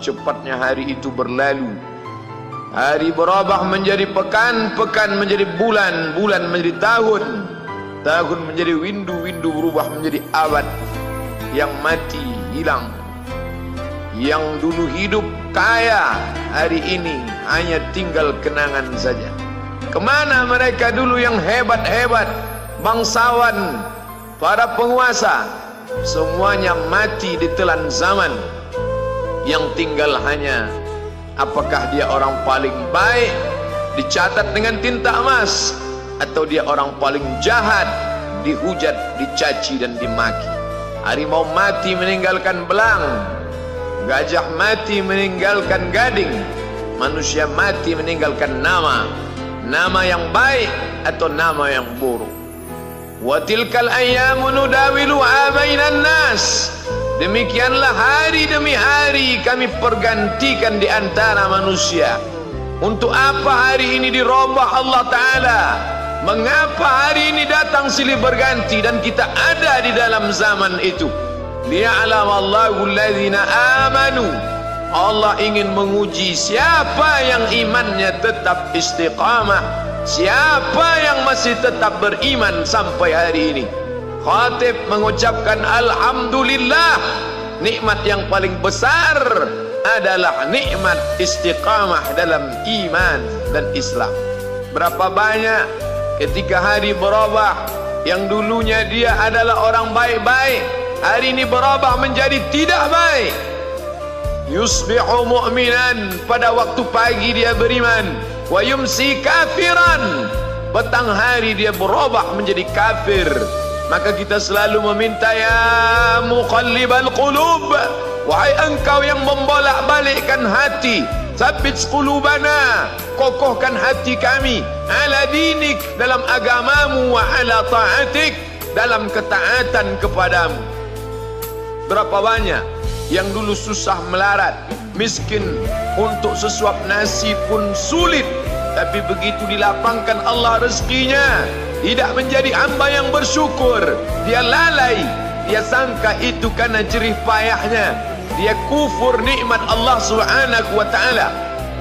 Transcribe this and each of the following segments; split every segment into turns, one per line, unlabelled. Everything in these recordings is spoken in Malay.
cepatnya hari itu berlalu. Hari berubah menjadi pekan, pekan menjadi bulan, bulan menjadi tahun, tahun menjadi windu, windu berubah menjadi abad. Yang mati hilang, yang dulu hidup kaya, hari ini hanya tinggal kenangan saja. Kemana mereka dulu yang hebat-hebat, bangsawan, para penguasa? Semuanya mati ditelan zaman. Yang tinggal hanya apakah dia orang paling baik, dicatat dengan tinta emas, atau dia orang paling jahat, dihujat, dicaci dan dimaki. Harimau mati meninggalkan belang, gajah mati meninggalkan gading, manusia mati meninggalkan nama, nama yang baik atau nama yang buruk. Wa tilkal ayyamu nudawiluha bainan nas. Demikianlah hari demi hari kami pergantikan di antara manusia. Untuk apa hari ini dirubah Allah Ta'ala? Mengapa hari ini datang silih berganti dan kita ada di dalam zaman itu? Liya'lamallahu alladhina amanu. Allah ingin menguji siapa yang imannya tetap istiqamah, siapa yang masih tetap beriman sampai hari ini. Khatib mengucapkan alhamdulillah, nikmat yang paling besar adalah nikmat istiqamah dalam iman dan Islam. Berapa banyak ketika hari berubah, yang dulunya dia adalah orang baik-baik, hari ini berubah menjadi tidak baik. Yusbihu mu'minan, pada waktu pagi dia beriman, wa yumsi kafiran, petang hari dia berubah menjadi kafir. Maka kita selalu meminta, ya muqallibal qulub, wahai engkau yang membolak-balikkan hati, tsabbit qulubana, kokohkan hati kami, ala dinik, dalam agamamu, wa ala ta'atik, dalam ketaatan kepadamu. Berapa banyak yang dulu susah melarat, miskin, untuk sesuap nasi pun sulit, tapi begitu dilapangkan Allah rezekinya, tidak menjadi hamba yang bersyukur. Dia lalai, dia sangka itu karena jerih payahnya, dia kufur nikmat Allah Subhanahu wa ta'ala.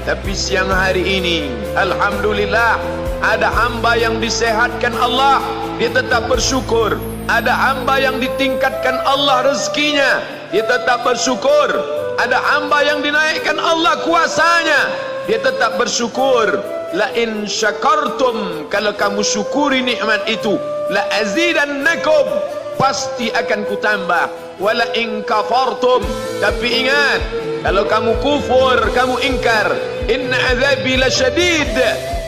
Tapi siang hari ini, alhamdulillah, ada hamba yang disehatkan Allah, dia tetap bersyukur. Ada hamba yang ditingkatkan Allah rezekinya, dia tetap bersyukur. Ada hamba yang dinaikkan Allah kuasanya, dia tetap bersyukur. La in syakartum, kalau kamu syukuri nikmat itu, la azidannakum, pasti akan kutambah. Wala in kafartum, tapi ingat, kalau kamu kufur, kamu ingkar, inna azabi lasyadid,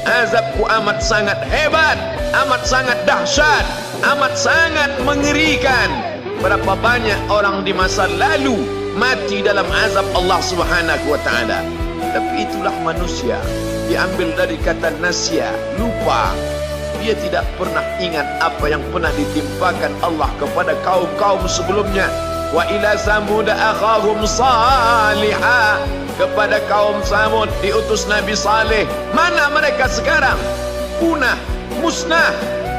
azabku amat sangat hebat, amat sangat dahsyat, amat sangat mengerikan. Berapa banyak orang di masa lalu mati dalam azab Allah Subhanahu wa ta'ala. Tapi itulah manusia, diambil dari kata nasya, lupa. Dia tidak pernah ingat apa yang pernah ditimpakan Allah kepada kaum-kaum sebelumnya. Wa ila samud akhahum salihah, kepada kaum Samud diutus Nabi Saleh. Mana mereka sekarang? Punah, musnah,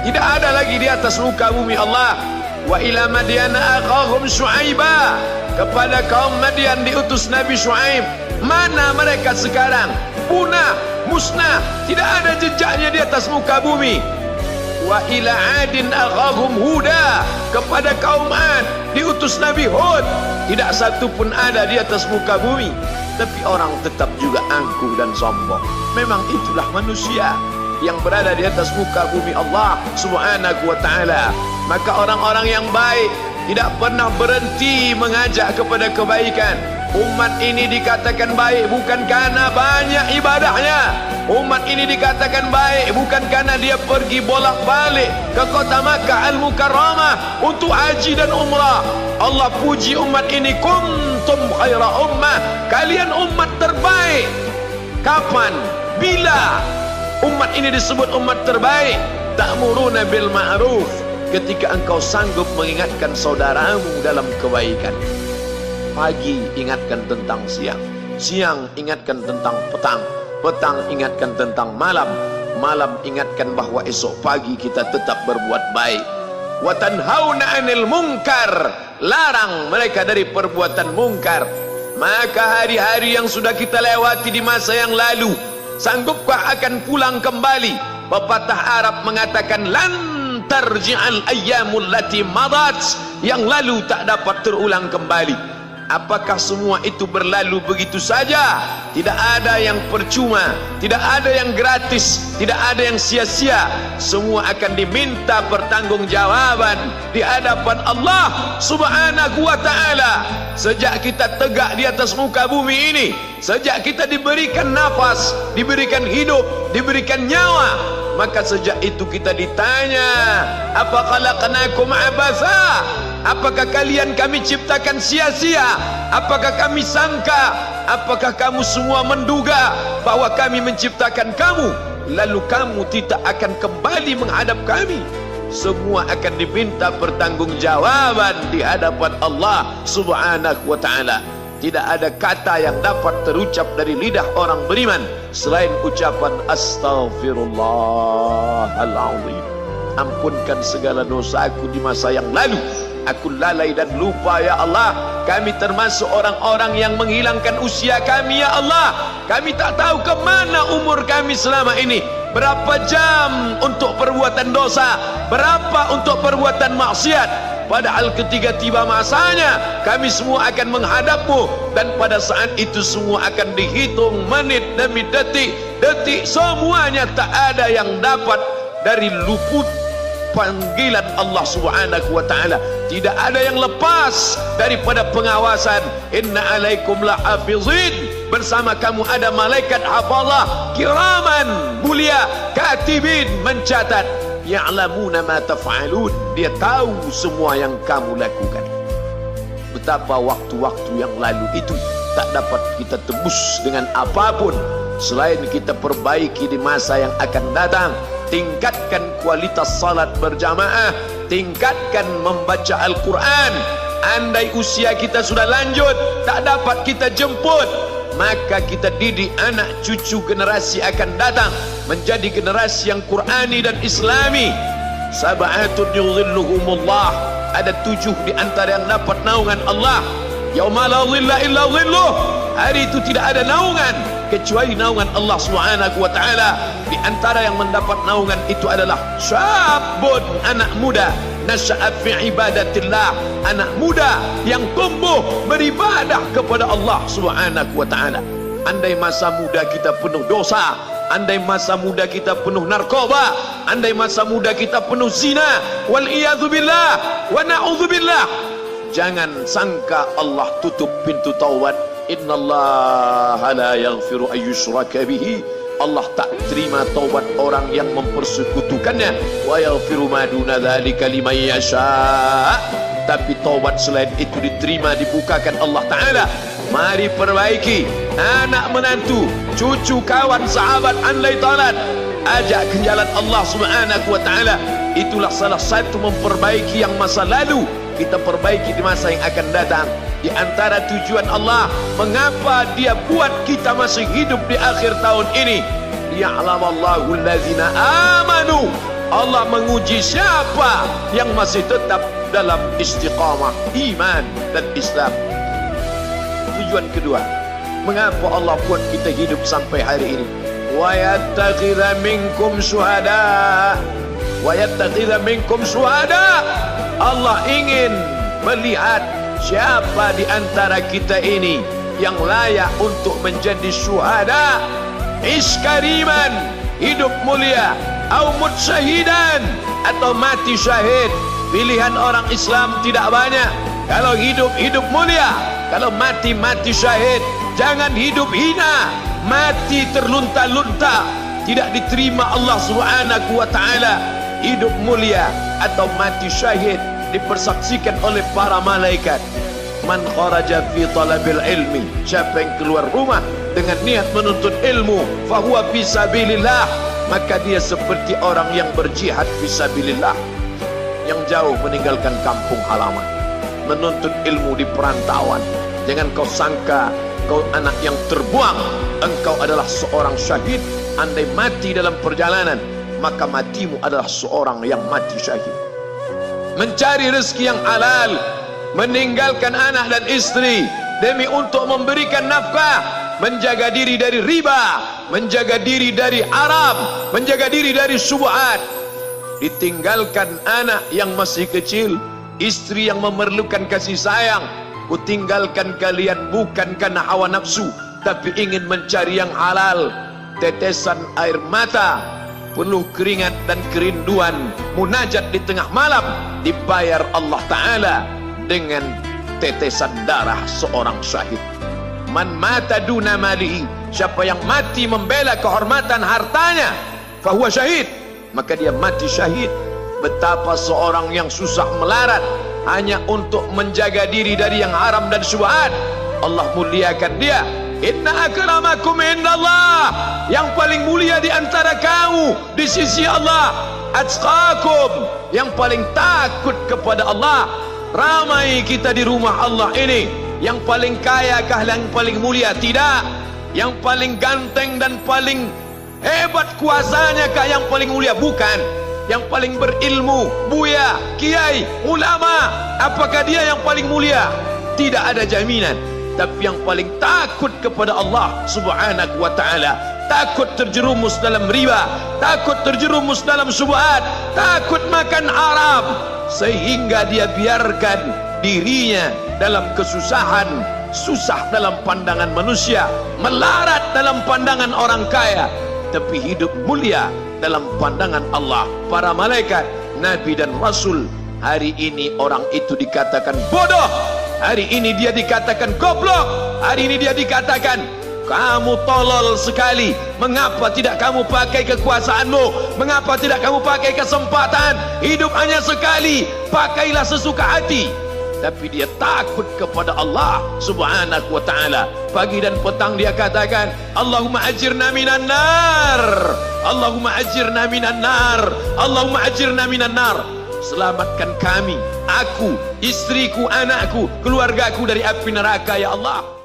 tidak ada lagi di atas muka bumi Allah. Wa ila Madyan akhahum Syuaiba, kepada kaum Madian diutus Nabi Syuaib. Mana mereka sekarang? Punah, musnah, tidak ada jejaknya di atas muka bumi. Wa ila Adin akhahum Huda, kepada kaum Ad diutus Nabi Hud. Tidak satu pun ada di atas muka bumi, tapi orang tetap juga angkuh dan sombong. Memang itulah manusia yang berada di atas muka bumi Allah Subhanahu wa ta'ala. Maka orang-orang yang baik tidak pernah berhenti mengajak kepada kebaikan. Umat ini dikatakan baik bukan karena banyak ibadahnya. Umat ini dikatakan baik bukan karena dia pergi bolak-balik ke kota Makkah Al-Mukarramah untuk haji dan umrah. Allah puji umat ini, kuntum khaira ummah, kalian umat terbaik. Kapan? Bila umat ini disebut umat terbaik? Ta'muruna bil ma'ruf, ketika engkau sanggup mengingatkan saudaramu dalam kebaikan. Pagi ingatkan tentang siang, siang ingatkan tentang petang, petang ingatkan tentang malam, malam ingatkan bahwa esok pagi kita tetap berbuat baik. Wa tanhauna 'anil munkar, larang mereka dari perbuatan mungkar. Maka hari-hari yang sudah kita lewati di masa yang lalu, sanggupkah akan pulang kembali? Pepatah Arab mengatakan, lan tarji'al ayyamul lati madat, yang lalu tak dapat terulang kembali. Apakah semua itu berlalu begitu saja? Tidak ada yang percuma, tidak ada yang gratis, tidak ada yang sia-sia. Semua akan diminta pertanggungjawaban di hadapan Allah Subhanahu wa ta'ala. Sejak kita tegak di atas muka bumi ini, sejak kita diberikan nafas, diberikan hidup, diberikan nyawa, maka sejak itu kita ditanya, apa khalaqnakum abatha? Apakah kalian kami ciptakan sia-sia? Apakah kami sangka? Apakah kamu semua menduga bahwa kami menciptakan kamu lalu kamu tidak akan kembali menghadap kami? Semua akan diminta pertanggungjawaban di hadapan Allah Subhanahu wa ta'ala. Tidak ada kata yang dapat terucap dari lidah orang beriman selain ucapan astaghfirullahaladzim. Ampunkan segala dosaku di masa yang lalu. Aku lalai dan lupa ya Allah. Kami termasuk orang-orang yang menghilangkan usia kami ya Allah. Kami tak tahu ke mana umur kami selama ini. Berapa jam untuk perbuatan dosa, berapa untuk perbuatan maksiat. Padahal ketika tiba masanya, kami semua akan menghadapmu, dan pada saat itu semua akan dihitung menit demi detik. Detik semuanya tak ada yang dapat dari luput panggilan Allah Subhanahu wa ta'ala. Tidak ada yang lepas daripada pengawasan. Inna alaikum lahafizin, bersama kamu ada malaikat hafazah kiraman mulia, katibin mencatat, ya'lamuna ma taf'alun, dia tahu semua yang kamu lakukan. Betapa waktu-waktu yang lalu itu tak dapat kita tebus dengan apapun selain kita perbaiki di masa yang akan datang. Tingkatkan kualitas salat berjamaah, tingkatkan membaca Al-Quran. Andai usia kita sudah lanjut, tak dapat kita jemput, maka kita didik anak cucu generasi akan datang menjadi generasi yang Qurani dan Islami. Sab'atun yudhilluhumullah, ada 7 di antara yang dapat naungan Allah. Yauma la dhilla illa dhilluh, hari itu tidak ada naungan kecuali naungan Allah Subhanahu wa ta'ala. Di antara yang mendapat naungan itu adalah syabun, anak muda, nasya'a fi ibadatillah, anak muda yang tumbuh beribadah kepada Allah Subhanahu wa ta'ala. Andai masa muda kita penuh dosa, andai masa muda kita penuh narkoba, andai masa muda kita penuh zina, wal iyadzu billah wa na'udzu billah, jangan sangka Allah tutup pintu taubat. Innallaha la yaghfiru ayyushraka bihi, Allah tak terima taubat orang yang mempersekutukannya. Wa yaghfiru ma duna dzalika liman yasha, tapi taubat selain itu diterima, dibukakan Allah Ta'ala. Mari perbaiki anak menantu, cucu, kawan, sahabat, andai talat, ajak ke jalan Allah Subhanahu wa ta'ala. Itulah salah satu memperbaiki yang masa lalu, kita perbaiki di masa yang akan datang. Di antara tujuan Allah mengapa dia buat kita masih hidup di akhir tahun ini, liya'lamallahu allazina amanu, Allah menguji siapa yang masih tetap dalam istiqamah iman dan Islam. Tujuan kedua, mengapa Allah buat kita hidup sampai hari ini? Wa yattakhidha minkum syuhada, wa yattakhidha minkum syuhada, Allah ingin melihat siapa di antara kita ini yang layak untuk menjadi syuhada. Iskariman, hidup mulia, au mutsyahidan, atau mati syahid. Pilihan orang Islam tidak banyak. Kalau hidup, hidup mulia. Kalau mati, mati syahid. Jangan hidup hina, mati terlunta-lunta, tidak diterima Allah Subhanahu wa ta'ala. Hidup mulia atau mati syahid dipersaksikan oleh para malaikat. Man kharaja fi talabil ilmi, siapa yang keluar rumah dengan niat menuntut ilmu, fahuwa fi sabilillah, maka dia seperti orang yang berjihad fi sabilillah, yang jauh meninggalkan kampung halaman, menuntut ilmu di perantauan. Jangan kau sangka kau anak yang terbuang, engkau adalah seorang syahid. Andai mati dalam perjalanan, maka matimu adalah seorang yang mati syahid. Mencari rezeki yang halal, meninggalkan anak dan istri, demi untuk memberikan nafkah, menjaga diri dari riba, menjaga diri dari haram, menjaga diri dari syubhat. Ditinggalkan anak yang masih kecil, istri yang memerlukan kasih sayang. Kutinggalkan kalian bukan karena hawa nafsu, tapi ingin mencari yang halal. Tetesan air mata, penuh keringat dan kerinduan, munajat di tengah malam, dibayar Allah Ta'ala dengan tetesan darah seorang syahid. Man mata duna malihi, siapa yang mati membela kehormatan hartanya, fahuwa syahid, maka dia mati syahid. Betapa seorang yang susah melarat hanya untuk menjaga diri dari yang haram dan syubhat, Allah muliakan dia. Inna akramakum indallah, yang paling mulia di antara kamu di sisi Allah, atqakum, yang paling takut kepada Allah. Ramai kita di rumah Allah ini, yang paling kaya kah yang paling mulia? Tidak. Yang paling ganteng dan paling hebat kuasanya kah yang paling mulia? Bukan. Yang paling berilmu, buya, kiai, ulama, apakah dia yang paling mulia? Tidak ada jaminan. Tapi yang paling takut kepada Allah Subhanahu wa ta'ala, takut terjerumus dalam riba, takut terjerumus dalam syubhat, takut makan haram, sehingga dia biarkan dirinya dalam kesusahan, susah dalam pandangan manusia, melarat dalam pandangan orang kaya, tapi hidup mulia dalam pandangan Allah, para malaikat, nabi dan rasul. Hari ini orang itu dikatakan bodoh, hari ini dia dikatakan goblok, hari ini dia dikatakan kamu tolol sekali. Mengapa tidak kamu pakai kekuasaanmu? Mengapa tidak kamu pakai kesempatan? Hidup hanya sekali, pakailah sesuka hati. Tapi dia takut kepada Allah Subhanahu wa ta'ala. Pagi dan petang dia katakan, Allahumma ajirna minan nar, Allahumma ajirna minan nar, Allahumma ajirna minan nar. Selamatkan kami, aku, istriku, anakku, keluargaku dari api neraka ya Allah.